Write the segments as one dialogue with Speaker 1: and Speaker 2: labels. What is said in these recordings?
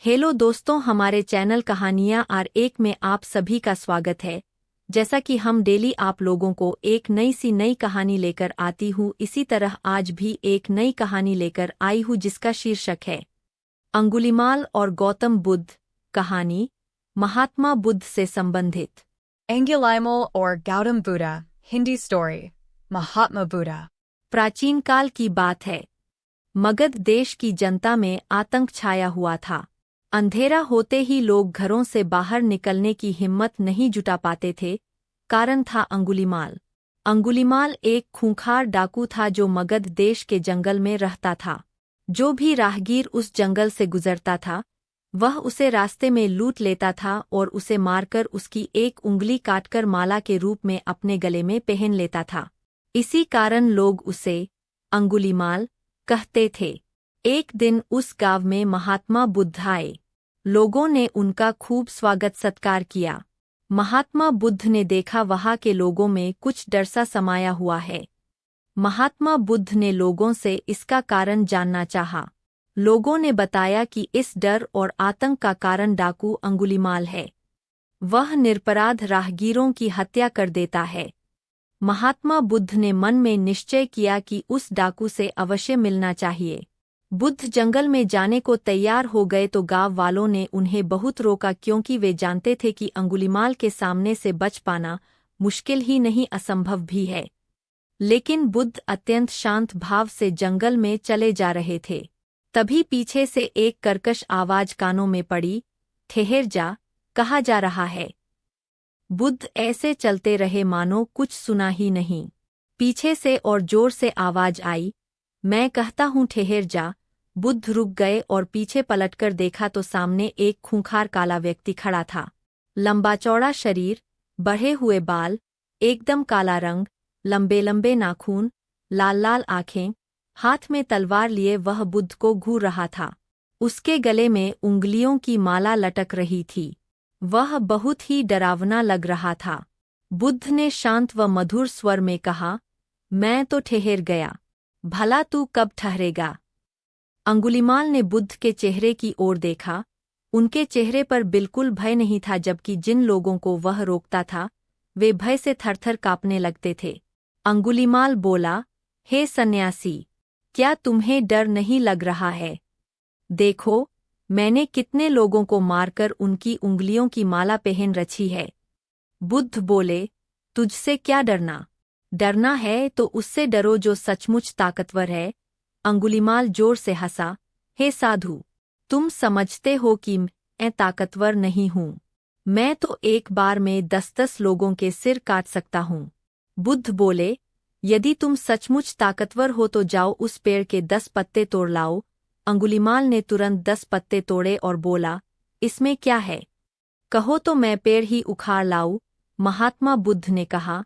Speaker 1: Hello दोस्तों, हमारे channel कहानियाँ आर एक में आप सभी का स्वागत है। जैसा कि हम डेली आप लोगों को एक नई कहानी लेकर आती हूँ, इसी तरह आज भी एक नई कहानी लेकर आई हूँ जिसका शीर्षक है अंगुलीमाल और गौतम बुद्ध। कहानी महात्मा बुद्ध से संबंधित।
Speaker 2: Angulimal or Gautam Buddha, Hindi story, Mahatma Buddha.
Speaker 1: प्राचीन काल की बात है। मगध देश की जनता में आतंक छाया हुआ था। अंधेरा होते ही लोग घरों से बाहर निकलने की हिम्मत नहीं जुटा पाते थे। कारण था अंगुलीमाल। अंगुलीमाल एक खूंखार डाकू था जो मगध देश के जंगल में रहता था। जो भी राहगीर उस जंगल से गुजरता था, वह उसे रास्ते में लूट लेता था और उसे मारकर उसकी एक उंगली काटकर माला के रूप में अपने गले में पहन लेता था। इसी कारण लोग उसे अंगुलीमाल कहते थे। एक दिन उस गांव में महात्मा बुद्ध आए। लोगों ने उनका खूब स्वागत सत्कार किया। महात्मा बुद्ध ने देखा वहां के लोगों में कुछ डर सा समाया हुआ है। महात्मा बुद्ध ने लोगों से इसका कारण जानना चाहा। लोगों ने बताया कि इस डर और आतंक का कारण डाकू अंगुलीमाल है। वह निरपराध राहगीरों की हत्या कर देता है। महात्मा बुद्ध ने मन में निश्चय किया कि उस डाकू से अवश्य मिलना चाहिए। बुद्ध जंगल में जाने को तैयार हो गए तो गांव वालों ने उन्हें बहुत रोका, क्योंकि वे जानते थे कि अंगुलीमाल के सामने से बच पाना मुश्किल ही नहीं असंभव भी है। लेकिन बुद्ध अत्यंत शांत भाव से जंगल में चले जा रहे थे। तभी पीछे से एक कर्कश आवाज कानों में पड़ी, ठहर जा, कहा जा रहा है। बुद्ध ऐसे चलते रहे मानो कुछ सुना ही नहीं। पीछे से और जोर से आवाज आई, मैं कहता हूँ ठहर जा। बुद्ध रुक गए और पीछे पलटकर देखा तो सामने एक खूंखार काला व्यक्ति खड़ा था। लंबा चौड़ा शरीर, बढ़े हुए बाल, एकदम काला रंग, लंबे लंबे नाखून, लाल लाल आंखें, हाथ में तलवार लिए वह बुद्ध को घूर रहा था। उसके गले में उंगलियों की माला लटक रही थी। वह बहुत ही डरावना लग रहा था। बुद्ध ने शांत व मधुर स्वर में कहा, मैं तो ठहर गया, भला तू कब ठहरेगा? अंगुलीमाल ने बुद्ध के चेहरे की ओर देखा। उनके चेहरे पर बिल्कुल भय नहीं था, जबकि जिन लोगों को वह रोकता था वे भय से थरथर कांपने लगते थे। अंगुलीमाल बोला, हे सन्यासी, क्या तुम्हें डर नहीं लग रहा है? देखो, मैंने कितने लोगों को मारकर उनकी उंगलियों की माला पहन रखी है। बुद्ध बोले, तुझसे क्या डरना? डरना है तो उससे डरो जो सचमुच ताकतवर है। अंगुलीमाल जोर से हंसा, हे साधु, तुम समझते हो कि मैं ताकतवर नहीं हूँ। मैं तो एक बार में 10-10 लोगों के सिर काट सकता हूँ। बुद्ध बोले, यदि तुम सचमुच ताकतवर हो तो जाओ उस पेड़ के 10 पत्ते तोड़ लाओ। अंगुलीमाल ने तुरंत 10 पत्ते तोड़े और बोला, इसमें क्या है? कहो तो मैं पेड़ ही उखाड़ लाऊं। महात्मा बुद्ध ने कहा,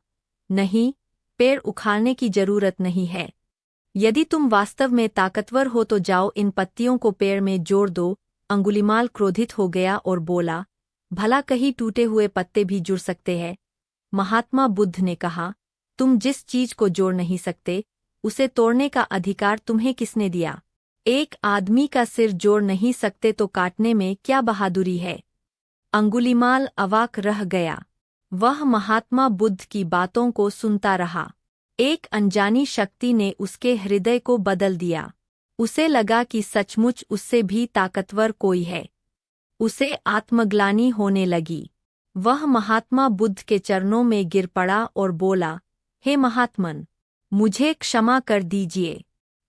Speaker 1: नहीं, पेड़ उखाड़ने की जरूरत नहीं है। यदि तुम वास्तव में ताकतवर हो तो जाओ इन पत्तियों को पेड़ में जोड़ दो। अंगुलीमाल क्रोधित हो गया और बोला, भला कहीं टूटे हुए पत्ते भी जुड़ सकते हैं? महात्मा बुद्ध ने कहा, तुम जिस चीज को जोड़ नहीं सकते उसे तोड़ने का अधिकार तुम्हें किसने दिया? एक आदमी का सिर जोड़ नहीं सकते तो काटने में क्या बहादुरी है? अंगुलीमाल अवाक रह गया। वह महात्मा बुद्ध की बातों को सुनता रहा। एक अनजानी शक्ति ने उसके हृदय को बदल दिया। उसे लगा कि सचमुच उससे भी ताकतवर कोई है। उसे आत्मग्लानि होने लगी। वह महात्मा बुद्ध के चरणों में गिर पड़ा और बोला, हे महात्मन, मुझे क्षमा कर दीजिए।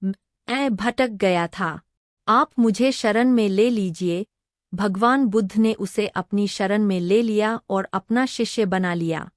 Speaker 1: मैं भटक गया था, आप मुझे शरण में ले लीजिए। भगवान बुद्ध ने उसे अपनी शरण में ले लिया और अपना शिष्य बना लिया।